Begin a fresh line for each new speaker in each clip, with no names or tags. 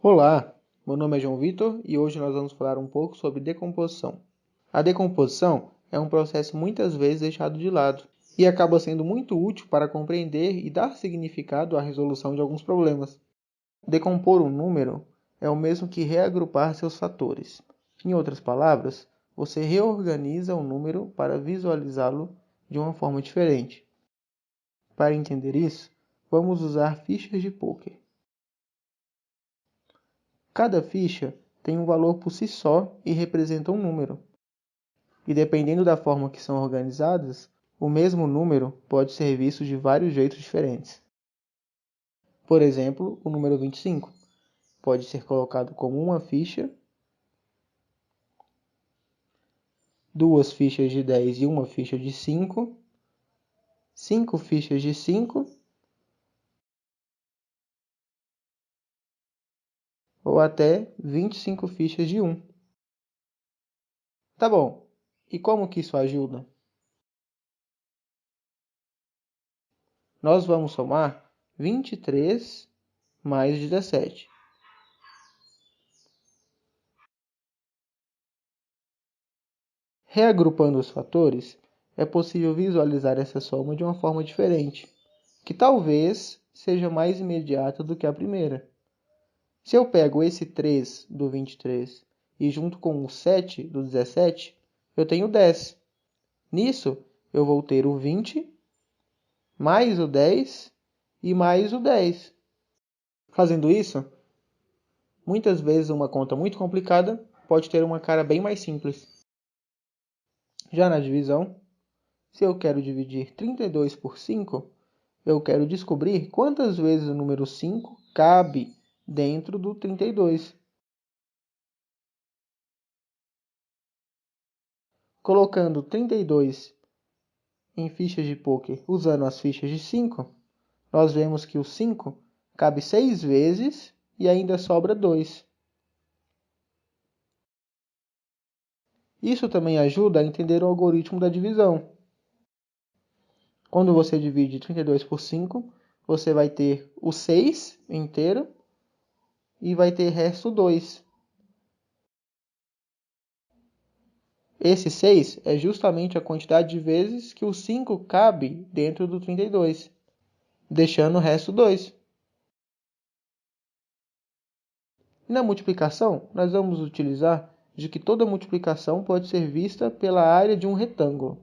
Olá, meu nome é João Vitor e hoje nós vamos falar um pouco sobre decomposição. A decomposição é um processo muitas vezes deixado de lado e acaba sendo muito útil para compreender e dar significado à resolução de alguns problemas. Decompor um número é o mesmo que reagrupar seus fatores. Em outras palavras, você reorganiza o número para visualizá-lo de uma forma diferente. Para entender isso, vamos usar fichas de pôquer. Cada ficha tem um valor por si só e representa um número. E dependendo da forma que são organizadas, o mesmo número pode ser visto de vários jeitos diferentes. Por exemplo, o número 25 pode ser colocado como uma ficha, duas fichas de 10 e uma ficha de 5, 5 fichas de 5, ou até 25 fichas de 1. Tá bom, e como que isso ajuda? Nós vamos somar 23 mais 17. Reagrupando os fatores, é possível visualizar essa soma de uma forma diferente, que talvez seja mais imediata do que a primeira. Se eu pego esse 3 do 23 e junto com o 7 do 17, eu tenho 10. Nisso, eu vou ter o 20, mais o 10 e mais o 10. Fazendo isso, muitas vezes uma conta muito complicada pode ter uma cara bem mais simples. Já na divisão, se eu quero dividir 32 por 5, eu quero descobrir quantas vezes o número 5 cabe dentro do 32. Colocando 32 em fichas de pôquer usando as fichas de 5, nós vemos que o 5 cabe 6 vezes e ainda sobra 2. Isso também ajuda a entender o algoritmo da divisão. Quando você divide 32 por 5, você vai ter o 6 inteiro e vai ter resto 2. Esse 6 é justamente a quantidade de vezes que o 5 cabe dentro do 32, deixando o resto 2. E na multiplicação, nós vamos utilizar de que toda multiplicação pode ser vista pela área de um retângulo.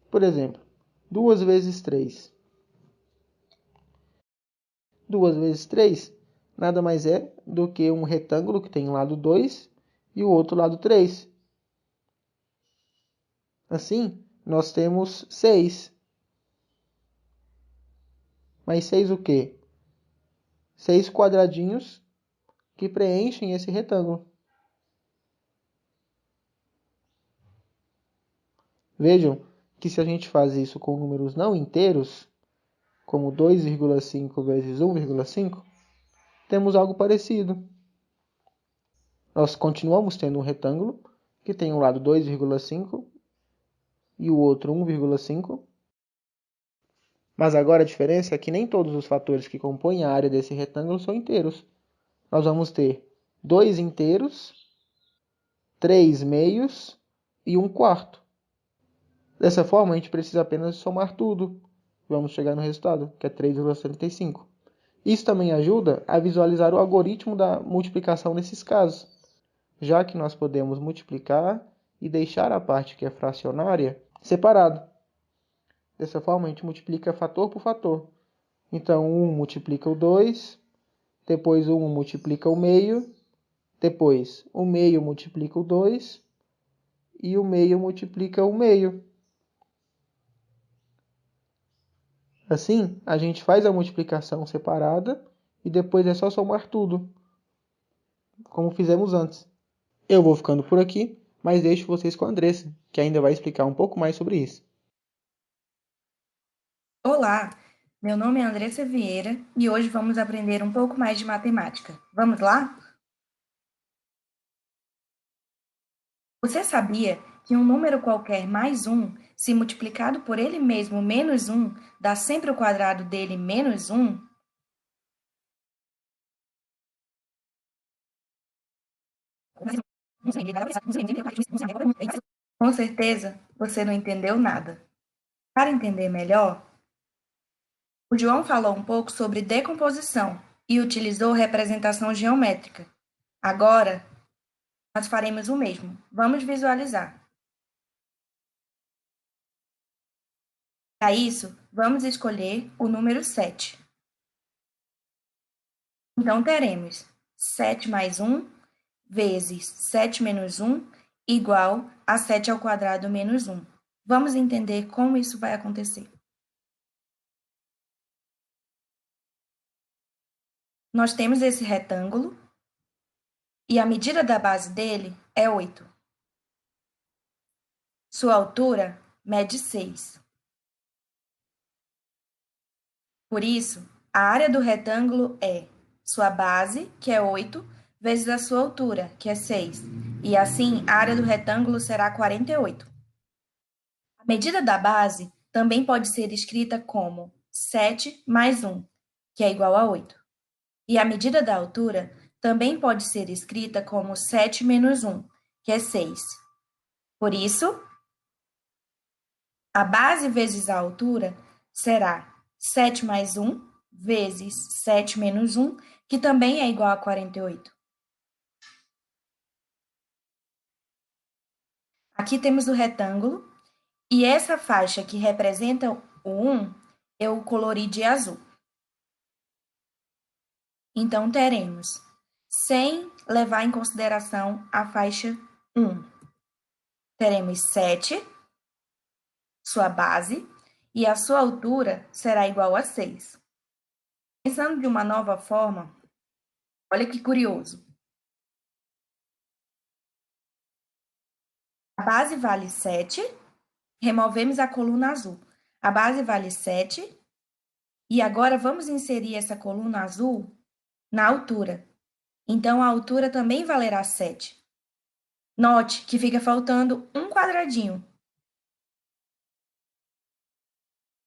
Por exemplo, 2 vezes 3. 2 vezes 3 nada mais é do que um retângulo que tem um lado 2 e o outro lado 3. Assim, nós temos 6. Mas 6 o quê? 6 quadradinhos que preenchem esse retângulo. Vejam que se a gente faz isso com números não inteiros, como 2,5 vezes 1,5, temos algo parecido. Nós continuamos tendo um retângulo que tem um lado 2,5 e o outro 1,5. Mas agora a diferença é que nem todos os fatores que compõem a área desse retângulo são inteiros. Nós vamos ter 2 inteiros, 3 meios e 1 quarto. Dessa forma, a gente precisa apenas somar tudo. Vamos chegar no resultado, que é 3,75. Isso também ajuda a visualizar o algoritmo da multiplicação nesses casos, já que nós podemos multiplicar e deixar a parte que é fracionária separado. Dessa forma, a gente multiplica fator por fator. Então, 1 multiplica o 2, depois o 1 multiplica o meio, depois o meio multiplica o 2 e o meio multiplica o meio. Assim, a gente faz a multiplicação separada e depois é só somar tudo, como fizemos antes. Eu vou ficando por aqui, mas deixo vocês com a Andressa, que ainda vai explicar um pouco mais sobre isso.
Olá, meu nome é Andressa Vieira e hoje vamos aprender um pouco mais de matemática. Vamos lá? Você sabia que um número qualquer mais 1, se multiplicado por ele mesmo menos 1, dá sempre o quadrado dele menos 1? Com certeza, você não entendeu nada. Para entender melhor, o João falou um pouco sobre decomposição e utilizou representação geométrica. Agora, nós faremos o mesmo. Vamos visualizar. Para isso, vamos escolher o número 7. Então, teremos 7 mais 1 vezes 7 menos 1 igual a 7 ao quadrado menos 1. Vamos entender como isso vai acontecer. Nós temos esse retângulo e a medida da base dele é 8. Sua altura mede 6. Por isso, a área do retângulo é sua base, que é 8, vezes a sua altura, que é 6. E assim, a área do retângulo será 48. A medida da base também pode ser escrita como 7 mais 1, que é igual a 8. E a medida da altura também pode ser escrita como 7 menos 1, que é 6. Por isso, a base vezes a altura será 7 mais 1 vezes 7 menos 1, que também é igual a 48. Aqui temos o retângulo, e essa faixa que representa o 1, eu colori de azul. Então, teremos, sem levar em consideração a faixa 1, teremos 7, sua base, e a sua altura será igual a 6. Pensando de uma nova forma, olha que curioso. A base vale 7, removemos a coluna azul. A base vale 7, e agora vamos inserir essa coluna azul na altura. Então, a altura também valerá 7. Note que fica faltando um quadradinho.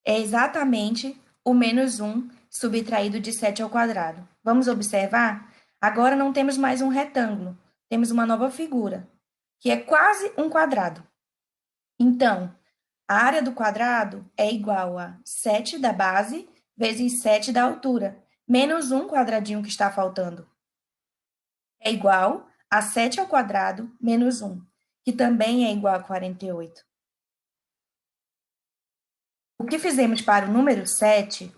É exatamente o menos 1 subtraído de 7 ao quadrado. Vamos observar? Agora não temos mais um retângulo, temos uma nova figura, que é quase um quadrado. Então, a área do quadrado é igual a 7 da base vezes 7 da altura, menos um quadradinho que está faltando. É igual a 7 ao quadrado menos 1, que também é igual a 48. O que fizemos para o número 7,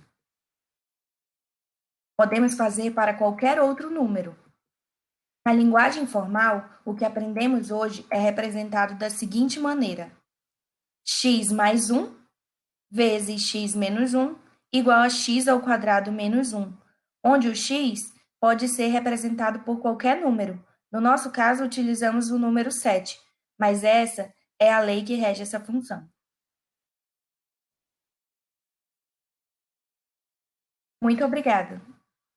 podemos fazer para qualquer outro número. Na linguagem formal, o que aprendemos hoje é representado da seguinte maneira: x mais 1 vezes x menos 1 igual a x ao quadrado menos 1, onde o x pode ser representado por qualquer número. No nosso caso, utilizamos o número 7, mas essa é a lei que rege essa função. Muito obrigada!